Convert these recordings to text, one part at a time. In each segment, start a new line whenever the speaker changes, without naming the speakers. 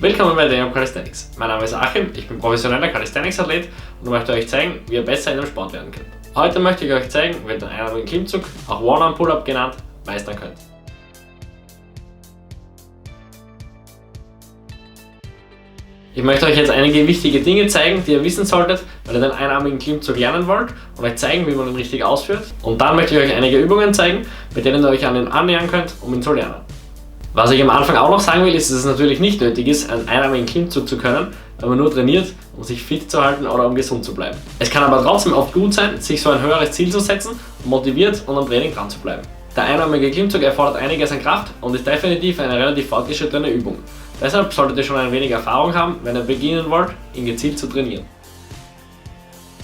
Willkommen bei Daniel Calisthenics. Mein Name ist Achim, ich bin professioneller Calisthenics-Athlet und möchte euch zeigen, wie ihr besser in dem Sport werden könnt. Heute möchte ich euch zeigen, wie ihr den einarmigen Klimmzug, auch One-Arm Pull-Up genannt, meistern könnt. Ich möchte euch jetzt einige wichtige Dinge zeigen, die ihr wissen solltet, wenn ihr den einarmigen Klimmzug lernen wollt und euch zeigen, wie man ihn richtig ausführt. Und dann möchte ich euch einige Übungen zeigen, mit denen ihr euch an ihn annähern könnt, um ihn zu lernen. Was ich am Anfang auch noch sagen will, ist, dass es natürlich nicht nötig ist, einen einarmigen Klimmzug zu können, wenn man nur trainiert, um sich fit zu halten oder um gesund zu bleiben. Es kann aber trotzdem oft gut sein, sich so ein höheres Ziel zu setzen, motiviert und am Training dran zu bleiben. Der einarmige Klimmzug erfordert einiges an Kraft und ist definitiv eine relativ fortgeschrittene Übung. Deshalb solltet ihr schon ein wenig Erfahrung haben, wenn ihr beginnen wollt, ihn gezielt zu trainieren.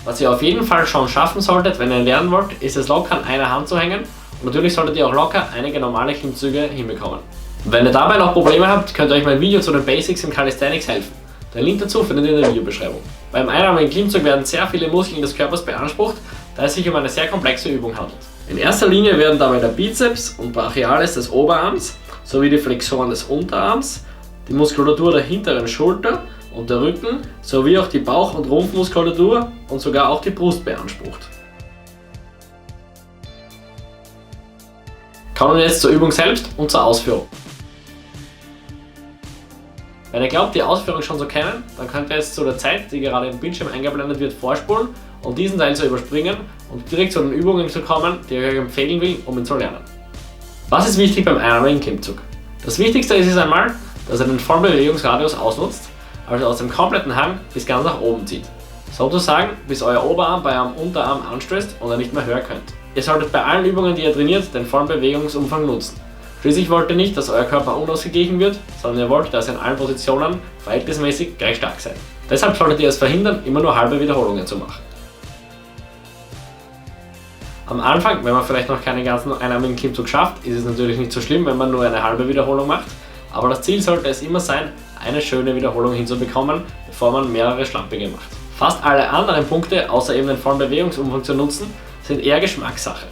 Was ihr auf jeden Fall schon schaffen solltet, wenn ihr ihn lernen wollt, ist es locker an einer Hand zu hängen und natürlich solltet ihr auch locker einige normale Klimmzüge hinbekommen. Wenn ihr dabei noch Probleme habt, könnt ihr euch mein Video zu den Basics im Calisthenics helfen. Den Link dazu findet ihr in der Videobeschreibung. Beim einarmigen Klimmzug werden sehr viele Muskeln des Körpers beansprucht, da es sich um eine sehr komplexe Übung handelt. In erster Linie werden dabei der Bizeps und Brachialis des Oberarms sowie die Flexoren des Unterarms, die Muskulatur der hinteren Schulter und der Rücken sowie auch die Bauch- und Rumpfmuskulatur und sogar auch die Brust beansprucht. Kommen wir jetzt zur Übung selbst und zur Ausführung. Wenn ihr glaubt, die Ausführung schon zu kennen, dann könnt ihr jetzt zu der Zeit, die gerade im Bildschirm eingeblendet wird, vorspulen und diesen Teil zu überspringen und direkt zu den Übungen zu kommen, die ich euch empfehlen will, um ihn zu lernen. Was ist wichtig beim einarmigen Klimmzug? Das Wichtigste ist es einmal, dass ihr den vollen Bewegungsradius ausnutzt, also aus dem kompletten Hang bis ganz nach oben zieht. Sozusagen, bis euer Oberarm bei eurem Unterarm anstößt und ihr nicht mehr höher könnt. Ihr solltet bei allen Übungen, die ihr trainiert, den vollen Bewegungsumfang nutzen. Schließlich wollt ihr nicht, dass euer Körper unausgeglichen wird, sondern ihr wollt, dass ihr in allen Positionen verhältnismäßig gleich stark seid. Deshalb solltet ihr es verhindern, immer nur halbe Wiederholungen zu machen. Am Anfang, wenn man vielleicht noch keinen ganzen einarmigen Klimmzug schafft, ist es natürlich nicht so schlimm, wenn man nur eine halbe Wiederholung macht, aber das Ziel sollte es immer sein, eine schöne Wiederholung hinzubekommen, bevor man mehrere schlampige macht. Fast alle anderen Punkte, außer eben den vollen Bewegungsumfang zu nutzen, sind eher Geschmackssache.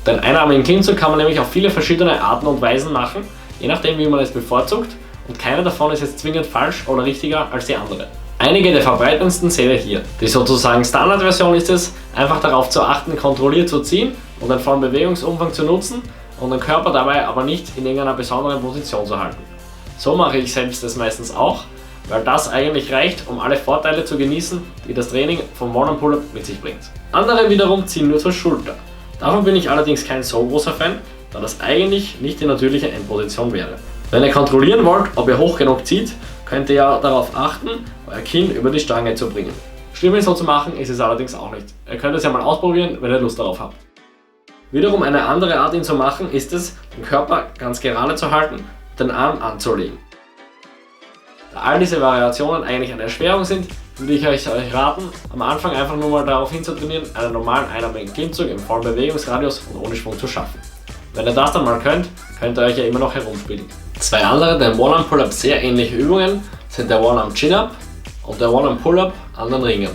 Den einarmigen Klimmzug kann man nämlich auf viele verschiedene Arten und Weisen machen, je nachdem wie man es bevorzugt, und keine davon ist jetzt zwingend falsch oder richtiger als die andere. Einige der verbreitendsten seht ihr hier. Die sozusagen Standardversion ist es, einfach darauf zu achten, kontrolliert zu ziehen und den vollen Bewegungsumfang zu nutzen und den Körper dabei aber nicht in irgendeiner besonderen Position zu halten. So mache ich selbst das meistens auch, weil das eigentlich reicht, um alle Vorteile zu genießen, die das Training vom One-Arm Pull-Up mit sich bringt. Andere wiederum ziehen nur zur Schulter. Davon bin ich allerdings kein so großer Fan, da das eigentlich nicht die natürliche Endposition wäre. Wenn ihr kontrollieren wollt, ob ihr hoch genug zieht, könnt ihr ja darauf achten, euer Kinn über die Stange zu bringen. Schlimm so zu machen ist es allerdings auch nicht. Ihr könnt es ja mal ausprobieren, wenn ihr Lust darauf habt. Wiederum eine andere Art, ihn zu machen, ist es, den Körper ganz gerade zu halten, den Arm anzulegen. Da all diese Variationen eigentlich eine Erschwerung sind, würde ich euch raten, am Anfang einfach nur mal darauf hinzutrainieren, einen normalen einarmigen Klimmzug im vollen Bewegungsradius und ohne Schwung zu schaffen. Wenn ihr das dann mal könnt ihr euch ja immer noch herumspielen. Zwei andere dem One-Arm Pull-Up sehr ähnliche Übungen sind der One-Arm Chin-Up und der One-Arm Pull-Up an den Ringen.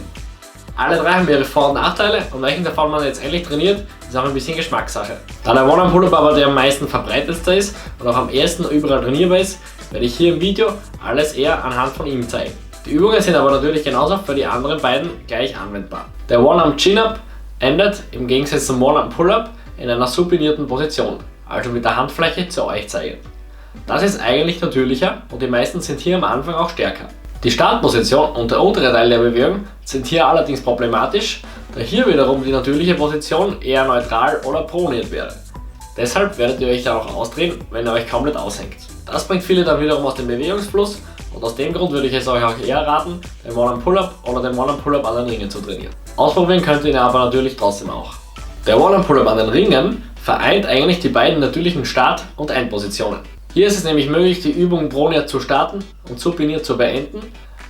Alle drei haben ihre Vor- und Nachteile und welchen davon man jetzt endlich trainiert, ist auch ein bisschen Geschmackssache. Da der One-Arm Pull-Up aber der am meisten verbreitetste ist und auch am ersten überall trainierbar ist, werde ich hier im Video alles eher anhand von ihm zeigen. Die Übungen sind aber natürlich genauso für die anderen beiden gleich anwendbar. Der One-Arm Chin-Up endet im Gegensatz zum One-Arm Pull-Up in einer supinierten Position, also mit der Handfläche zu euch zeigend. Das ist eigentlich natürlicher und die meisten sind hier am Anfang auch stärker. Die Startposition und der untere Teil der Bewegung sind hier allerdings problematisch, da hier wiederum die natürliche Position eher neutral oder proniert wäre. Deshalb werdet ihr euch dann auch ausdrehen, wenn ihr euch komplett aushängt. Das bringt viele dann wiederum aus dem Bewegungsfluss und aus dem Grund würde ich es euch auch eher raten, den One-Arm Pull-Up oder den One-Arm Pull-Up an den Ringen zu trainieren. Ausprobieren könnt ihr ihn aber natürlich trotzdem auch. Der One-Arm Pull-Up an den Ringen vereint eigentlich die beiden natürlichen Start- und Endpositionen. Hier ist es nämlich möglich, die Übung proniert zu starten und supiniert zu beenden,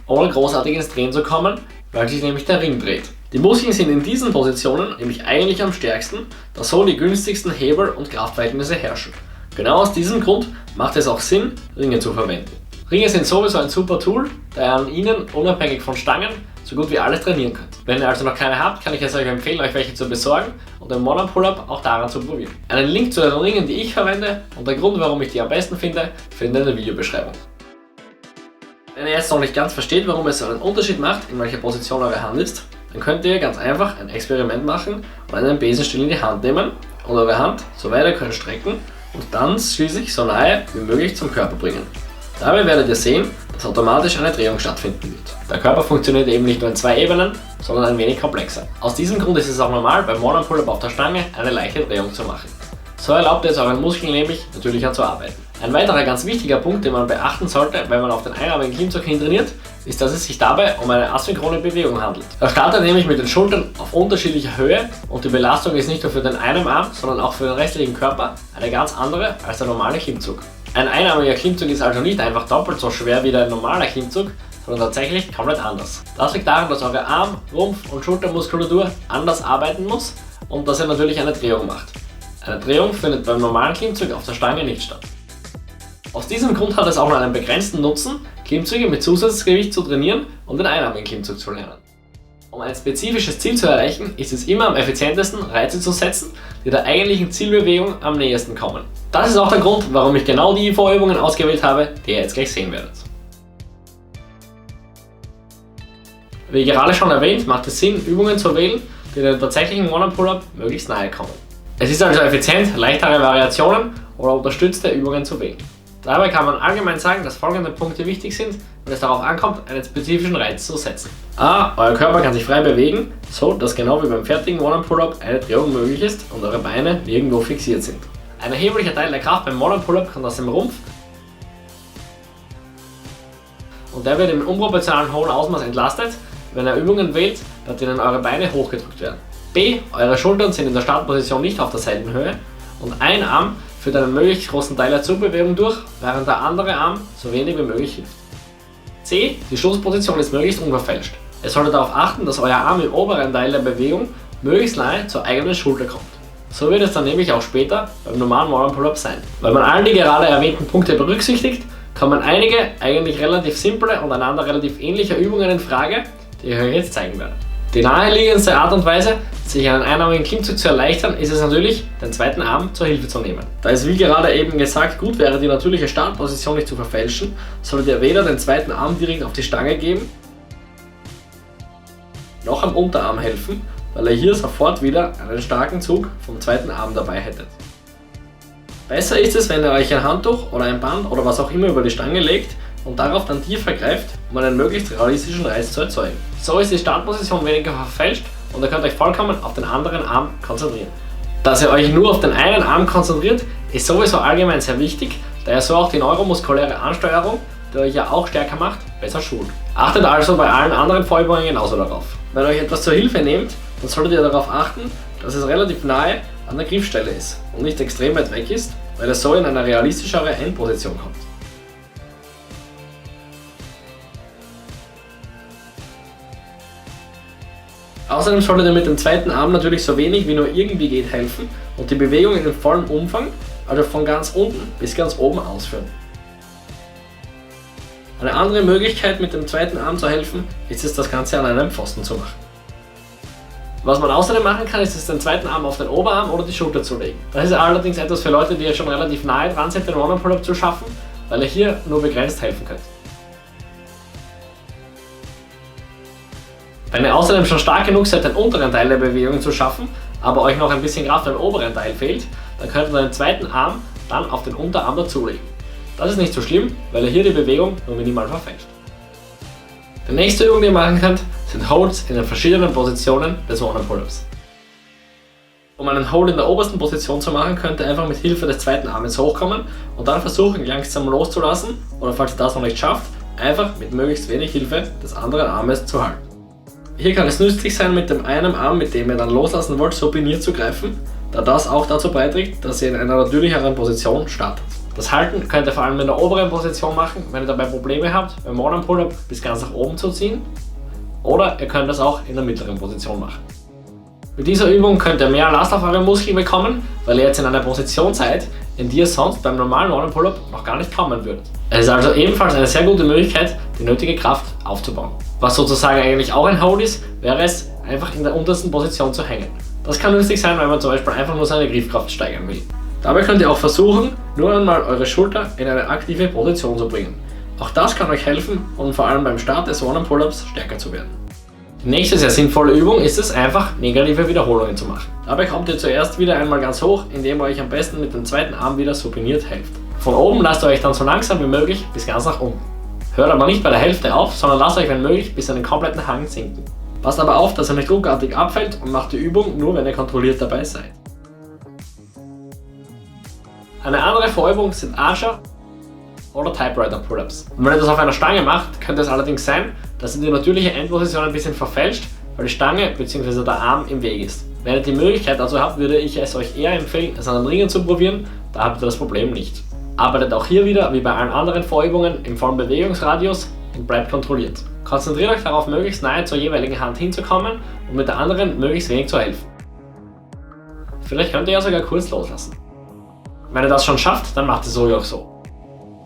ohne großartig ins Drehen zu kommen, weil sich nämlich der Ring dreht. Die Muskeln sind in diesen Positionen nämlich eigentlich am stärksten, da so die günstigsten Hebel- und Kraftverhältnisse herrschen. Genau aus diesem Grund macht es auch Sinn, Ringe zu verwenden. Ringe sind sowieso ein super Tool, da ihr an ihnen, unabhängig von Stangen, so gut wie alles trainieren könnt. Wenn ihr also noch keine habt, kann ich es euch empfehlen, euch welche zu besorgen und den One-Arm Pull-Up auch daran zu probieren. Einen Link zu den Ringen, die ich verwende und der Grund, warum ich die am besten finde, findet ihr in der Videobeschreibung. Wenn ihr jetzt noch nicht ganz versteht, warum es so einen Unterschied macht, in welcher Position eure Hand ist, dann könnt ihr ganz einfach ein Experiment machen und einen Besenstiel in die Hand nehmen und eure Hand so weit ihr könnt strecken und dann schließlich so nahe wie möglich zum Körper bringen. Dabei werdet ihr sehen, dass automatisch eine Drehung stattfinden wird. Der Körper funktioniert eben nicht nur in 2 Ebenen, sondern ein wenig komplexer. Aus diesem Grund ist es auch normal, beim Modern Pull-Up auf der Stange eine leichte Drehung zu machen. So erlaubt ihr es euren Muskeln nämlich natürlicher zu arbeiten. Ein weiterer ganz wichtiger Punkt, den man beachten sollte, wenn man auf den einarmigen Klimmzug hin trainiert, ist, dass es sich dabei um eine asynchrone Bewegung handelt. Er startet nämlich mit den Schultern auf unterschiedlicher Höhe und die Belastung ist nicht nur für den einen Arm, sondern auch für den restlichen Körper eine ganz andere als der normale Klimmzug. Ein einarmiger Klimmzug ist also nicht einfach doppelt so schwer wie der normale Klimmzug, sondern tatsächlich komplett anders. Das liegt daran, dass eure Arm-, Rumpf- und Schultermuskulatur anders arbeiten muss und dass ihr natürlich eine Drehung macht. Eine Drehung findet beim normalen Klimmzug auf der Stange nicht statt. Aus diesem Grund hat es auch nur einen begrenzten Nutzen, Klimmzüge mit Zusatzgewicht zu trainieren und den einarmigen Klimmzug zu lernen. Um ein spezifisches Ziel zu erreichen, ist es immer am effizientesten, Reize zu setzen, die der eigentlichen Zielbewegung am nächsten kommen. Das ist auch der Grund, warum ich genau die Vorübungen ausgewählt habe, die ihr jetzt gleich sehen werdet. Wie gerade schon erwähnt, macht es Sinn, Übungen zu wählen, die den tatsächlichen Modern Pull-Up möglichst nahe kommen. Es ist also effizient, leichtere Variationen oder unterstützte Übungen zu wählen. Dabei kann man allgemein sagen, dass folgende Punkte wichtig sind, wenn es darauf ankommt, einen spezifischen Reiz zu setzen. A. Euer Körper kann sich frei bewegen, so dass genau wie beim fertigen Modern Pull-Up eine Drehung möglich ist und eure Beine nirgendwo fixiert sind. Ein erheblicher Teil der Kraft beim Modern Pull-Up kommt aus dem Rumpf und der wird im unproportionalen hohen Ausmaß entlastet, wenn ihr Übungen wählt, bei denen eure Beine hochgedrückt werden. B. Eure Schultern sind in der Startposition nicht auf derselben Höhe und ein Arm führt einen möglichst großen Teil der Zugbewegung durch, während der andere Arm so wenig wie möglich hilft. C. Die Schlussposition ist möglichst unverfälscht. Ihr solltet darauf achten, dass euer Arm im oberen Teil der Bewegung möglichst nahe zur eigenen Schulter kommt. So wird es dann nämlich auch später beim normalen Modern Pull-Up sein. Weil man all die gerade erwähnten Punkte berücksichtigt, kommen einige eigentlich relativ simple und einander relativ ähnliche Übungen in Frage, die ich euch jetzt zeigen werde. Die naheliegendste Art und Weise, sich einen einarmigen Klimmzug zu erleichtern, ist es natürlich, den zweiten Arm zur Hilfe zu nehmen. Da es wie gerade eben gesagt gut wäre, die natürliche Startposition nicht zu verfälschen, solltet ihr weder den zweiten Arm direkt auf die Stange geben, noch am Unterarm helfen, weil ihr hier sofort wieder einen starken Zug vom zweiten Arm dabei hättet. Besser ist es, wenn ihr euch ein Handtuch oder ein Band oder was auch immer über die Stange legt und darauf dann tiefer greift, um einen möglichst realistischen Reiz zu erzeugen. So ist die Startposition weniger verfälscht und ihr könnt euch vollkommen auf den anderen Arm konzentrieren. Dass ihr euch nur auf den einen Arm konzentriert, ist sowieso allgemein sehr wichtig, da ihr so auch die neuromuskuläre Ansteuerung, die euch ja auch stärker macht, besser schult. Achtet also bei allen anderen Vorübungen genauso darauf. Wenn ihr euch etwas zur Hilfe nehmt, dann solltet ihr darauf achten, dass es relativ nahe an der Griffstelle ist und nicht extrem weit weg ist, weil es so in eine realistischere Endposition kommt. Außerdem solltet ihr mit dem zweiten Arm natürlich so wenig wie nur irgendwie geht helfen und die Bewegung in vollem Umfang, also von ganz unten bis ganz oben ausführen. Eine andere Möglichkeit mit dem zweiten Arm zu helfen, ist es, das Ganze an einem Pfosten zu machen. Was man außerdem machen kann, ist es, den zweiten Arm auf den Oberarm oder die Schulter zu legen. Das ist allerdings etwas für Leute, die jetzt schon relativ nahe dran sind, den Modern Pull-Up zu schaffen, weil ihr hier nur begrenzt helfen könnt. Wenn ihr außerdem schon stark genug seid, den unteren Teil der Bewegung zu schaffen, aber euch noch ein bisschen Kraft beim oberen Teil fehlt, dann könnt ihr den zweiten Arm dann auf den Unterarm dazulegen. Das ist nicht so schlimm, weil ihr hier die Bewegung nur minimal verfälscht. Die nächste Übung, die ihr machen könnt, sind Holds in den verschiedenen Positionen des Modern Pull-Ups. Um einen Hold in der obersten Position zu machen, könnt ihr einfach mit Hilfe des zweiten Armes hochkommen und dann versuchen, langsam loszulassen oder falls ihr das noch nicht schafft, einfach mit möglichst wenig Hilfe des anderen Armes zu halten. Hier kann es nützlich sein, mit dem einen Arm, mit dem ihr dann loslassen wollt, supiniert zu greifen, da das auch dazu beiträgt, dass ihr in einer natürlicheren Position startet. Das Halten könnt ihr vor allem in der oberen Position machen, wenn ihr dabei Probleme habt, beim Modern Pull-Up bis ganz nach oben zu ziehen, oder ihr könnt das auch in der mittleren Position machen. Mit dieser Übung könnt ihr mehr Last auf eure Muskeln bekommen, weil ihr jetzt in einer Position seid, in die ihr sonst beim normalen Modern Pull-Up noch gar nicht kommen würdet. Es ist also ebenfalls eine sehr gute Möglichkeit, die nötige Kraft aufzubauen. Was sozusagen eigentlich auch ein Hold ist, wäre es, einfach in der untersten Position zu hängen. Das kann nützlich sein, wenn man zum Beispiel einfach nur seine Griffkraft steigern will. Dabei könnt ihr auch versuchen, nur einmal eure Schulter in eine aktive Position zu bringen. Auch das kann euch helfen, um vor allem beim Start des One-Arm-Pull-Ups stärker zu werden. Die nächste sehr sinnvolle Übung ist es, einfach negative Wiederholungen zu machen. Dabei kommt ihr zuerst wieder einmal ganz hoch, indem ihr euch am besten mit dem zweiten Arm wieder supiniert helft. Von oben lasst ihr euch dann so langsam wie möglich bis ganz nach unten. Hört aber nicht bei der Hälfte auf, sondern lasst euch wenn möglich bis an den kompletten Hang sinken. Passt aber auf, dass ihr nicht ruckartig abfällt und macht die Übung nur, wenn ihr kontrolliert dabei seid. Eine andere Vorübung sind Archer oder Typewriter Pull-Ups. Und wenn ihr das auf einer Stange macht, könnte es allerdings sein, dass ihr die natürliche Endposition ein bisschen verfälscht, weil die Stange bzw. der Arm im Weg ist. Wenn ihr die Möglichkeit dazu habt, würde ich es euch eher empfehlen, es an den Ringen zu probieren, da habt ihr das Problem nicht. Arbeitet auch hier wieder, wie bei allen anderen Vorübungen, im vollen Bewegungsradius und bleibt kontrolliert. Konzentriert euch darauf, möglichst nahe zur jeweiligen Hand hinzukommen und mit der anderen möglichst wenig zu helfen. Vielleicht könnt ihr ja sogar kurz loslassen. Wenn ihr das schon schafft, dann macht es so oder auch so.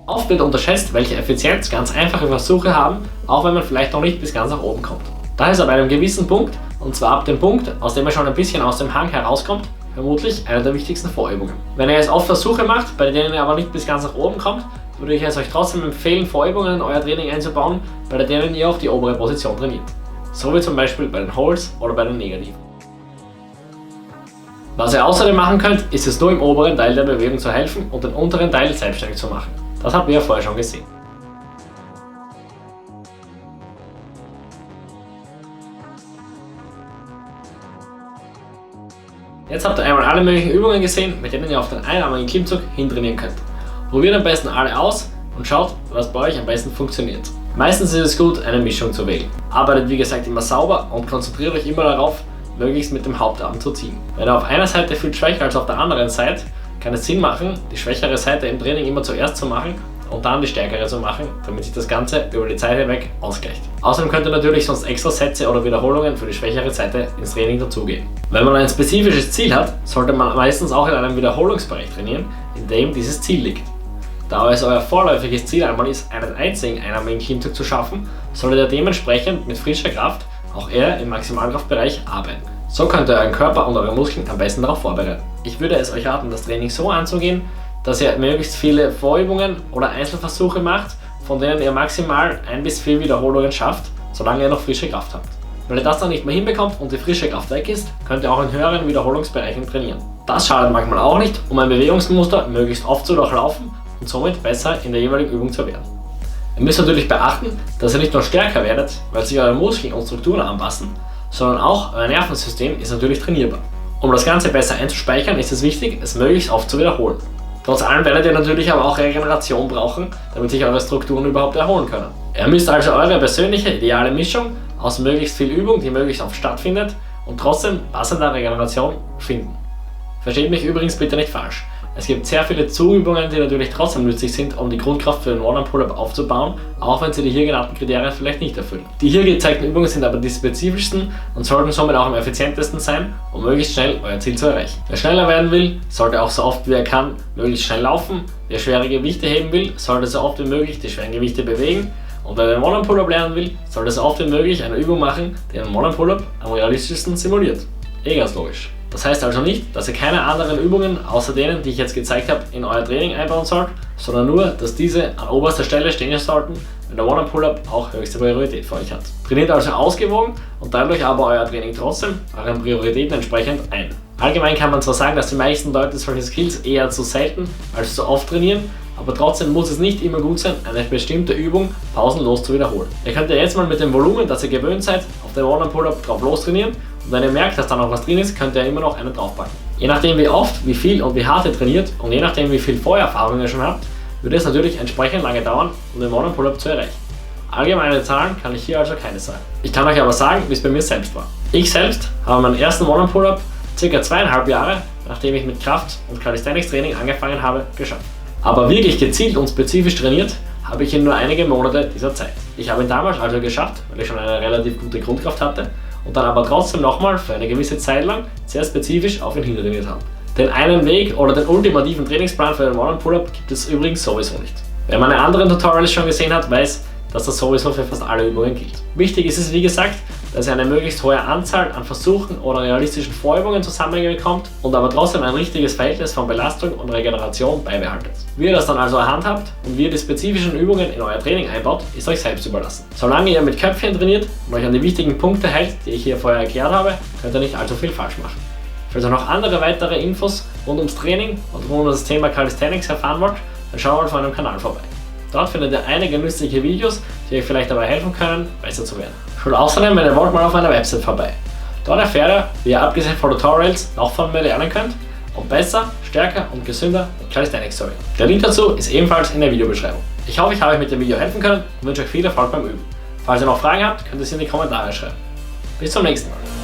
Oft wird unterschätzt, welche Effizienz ganz einfache Versuche haben, auch wenn man vielleicht noch nicht bis ganz nach oben kommt. Da ist ab einem gewissen Punkt, und zwar ab dem Punkt, aus dem er schon ein bisschen aus dem Hang herauskommt, vermutlich eine der wichtigsten Vorübungen. Wenn ihr jetzt oft Versuche macht, bei denen ihr aber nicht bis ganz nach oben kommt, würde ich es euch trotzdem empfehlen, Vorübungen in euer Training einzubauen, bei denen ihr auch die obere Position trainiert. So wie zum Beispiel bei den Holds oder bei den Negativen. Was ihr außerdem machen könnt, ist es nur im oberen Teil der Bewegung zu helfen und den unteren Teil selbstständig zu machen. Das habt ihr ja vorher schon gesehen. Jetzt habt ihr einmal alle möglichen Übungen gesehen, mit denen ihr auf den einarmigen Klimmzug hintrainieren könnt. Probiert am besten alle aus und schaut, was bei euch am besten funktioniert. Meistens ist es gut, eine Mischung zu wählen. Arbeitet wie gesagt immer sauber und konzentriert euch immer darauf, möglichst mit dem Hauptarm zu ziehen. Wenn ihr auf einer Seite viel schwächer als auf der anderen seid, kann es Sinn machen, die schwächere Seite im Training immer zuerst zu machen und dann die stärkere zu machen, damit sich das Ganze über die Zeit hinweg ausgleicht. Außerdem könnt ihr natürlich sonst extra Sätze oder Wiederholungen für die schwächere Seite ins Training dazugeben. Wenn man ein spezifisches Ziel hat, sollte man meistens auch in einem Wiederholungsbereich trainieren, in dem dieses Ziel liegt. Da es euer vorläufiges Ziel einmal ist, einen einzigen einarmigen Klimmzug zu schaffen, solltet ihr dementsprechend mit frischer Kraft auch eher im Maximalkraftbereich arbeiten. So könnt ihr euren Körper und eure Muskeln am besten darauf vorbereiten. Ich würde es euch raten, das Training so anzugehen, dass ihr möglichst viele Vorübungen oder Einzelversuche macht, von denen ihr maximal 1 bis 4 Wiederholungen schafft, solange ihr noch frische Kraft habt. Wenn ihr das dann nicht mehr hinbekommt und die frische Kraft weg ist, könnt ihr auch in höheren Wiederholungsbereichen trainieren. Das schadet manchmal auch nicht, um ein Bewegungsmuster möglichst oft zu durchlaufen und somit besser in der jeweiligen Übung zu werden. Ihr müsst natürlich beachten, dass ihr nicht nur stärker werdet, weil sich eure Muskeln und Strukturen anpassen, sondern auch euer Nervensystem ist natürlich trainierbar. Um das Ganze besser einzuspeichern, ist es wichtig, es möglichst oft zu wiederholen. Trotz allem werdet ihr natürlich aber auch Regeneration brauchen, damit sich eure Strukturen überhaupt erholen können. Ihr müsst also eure persönliche ideale Mischung aus möglichst viel Übung, die möglichst oft stattfindet, und trotzdem passender Regeneration finden. Versteht mich übrigens bitte nicht falsch. Es gibt sehr viele Zuübungen, die natürlich trotzdem nützlich sind, um die Grundkraft für den One-Arm-Pull-Up aufzubauen, auch wenn sie die hier genannten Kriterien vielleicht nicht erfüllen. Die hier gezeigten Übungen sind aber die spezifischsten und sollten somit auch am effizientesten sein, um möglichst schnell euer Ziel zu erreichen. Wer schneller werden will, sollte auch so oft wie er kann möglichst schnell laufen. Wer schwere Gewichte heben will, sollte so oft wie möglich die schweren Gewichte bewegen. Und wer den One-Arm-Pull-Up lernen will, sollte so oft wie möglich eine Übung machen, die den One-Arm-Pull-Up am realistischsten simuliert. Ganz logisch. Das heißt also nicht, dass ihr keine anderen Übungen außer denen, die ich jetzt gezeigt habe, in euer Training einbauen sollt, sondern nur, dass diese an oberster Stelle stehen sollten, wenn der One-Arm-Pull-Up auch höchste Priorität für euch hat. Trainiert also ausgewogen und teilt euch aber euer Training trotzdem euren Prioritäten entsprechend ein. Allgemein kann man zwar sagen, dass die meisten Leute solche Skills eher zu selten als zu oft trainieren, aber trotzdem muss es nicht immer gut sein, eine bestimmte Übung pausenlos zu wiederholen. Ihr könnt ja jetzt mal mit dem Volumen, das ihr gewöhnt seid, auf den One-Arm-Pull-Up drauf los trainieren. Und wenn ihr merkt, dass da noch was drin ist, könnt ihr immer noch einen draufpacken. Je nachdem wie oft, wie viel und wie hart ihr trainiert und je nachdem wie viel Vorerfahrung ihr schon habt, würde es natürlich entsprechend lange dauern, um den One-Arm-Pull-Up zu erreichen. Allgemeine Zahlen kann ich hier also keine sagen. Ich kann euch aber sagen, wie es bei mir selbst war. Ich selbst habe meinen ersten One-Arm-Pull-Up ca. 2,5 Jahre, nachdem ich mit Kraft- und Calisthenics-Training angefangen habe, geschafft. Aber wirklich gezielt und spezifisch trainiert habe ich in nur einige Monate dieser Zeit. Ich habe ihn damals also geschafft, weil ich schon eine relativ gute Grundkraft hatte und dann aber trotzdem nochmal für eine gewisse Zeit lang sehr spezifisch auf ihn hintrainiert habe. Den einen Weg oder den ultimativen Trainingsplan für den One-Arm-Pull-Up gibt es übrigens sowieso nicht. Wer meine anderen Tutorials schon gesehen hat, weiß, dass das sowieso für fast alle Übungen gilt. Wichtig ist es wie gesagt, dass ihr eine möglichst hohe Anzahl an Versuchen oder realistischen Vorübungen zusammenbekommt und aber trotzdem ein richtiges Verhältnis von Belastung und Regeneration beibehaltet. Wie ihr das dann also handhabt und wie ihr die spezifischen Übungen in euer Training einbaut, ist euch selbst überlassen. Solange ihr mit Köpfchen trainiert und euch an die wichtigen Punkte hält, die ich hier vorher erklärt habe, könnt ihr nicht allzu viel falsch machen. Falls ihr noch andere weitere Infos rund ums Training und rund um das Thema Calisthenics erfahren wollt, dann schaut mal auf meinem Kanal vorbei. Dort findet ihr einige nützliche Videos, die euch vielleicht dabei helfen können, besser zu werden. Schaut außerdem, wenn ihr wollt, mal auf meiner Website vorbei. Dort erfährt ihr, wie ihr abgesehen von Tutorials noch von mir lernen könnt, um besser, stärker und gesünder mit Calisthenics zu werden. Der Link dazu ist ebenfalls in der Videobeschreibung. Ich hoffe, ich habe euch mit dem Video helfen können und wünsche euch viel Erfolg beim Üben. Falls ihr noch Fragen habt, könnt ihr sie in die Kommentare schreiben. Bis zum nächsten Mal.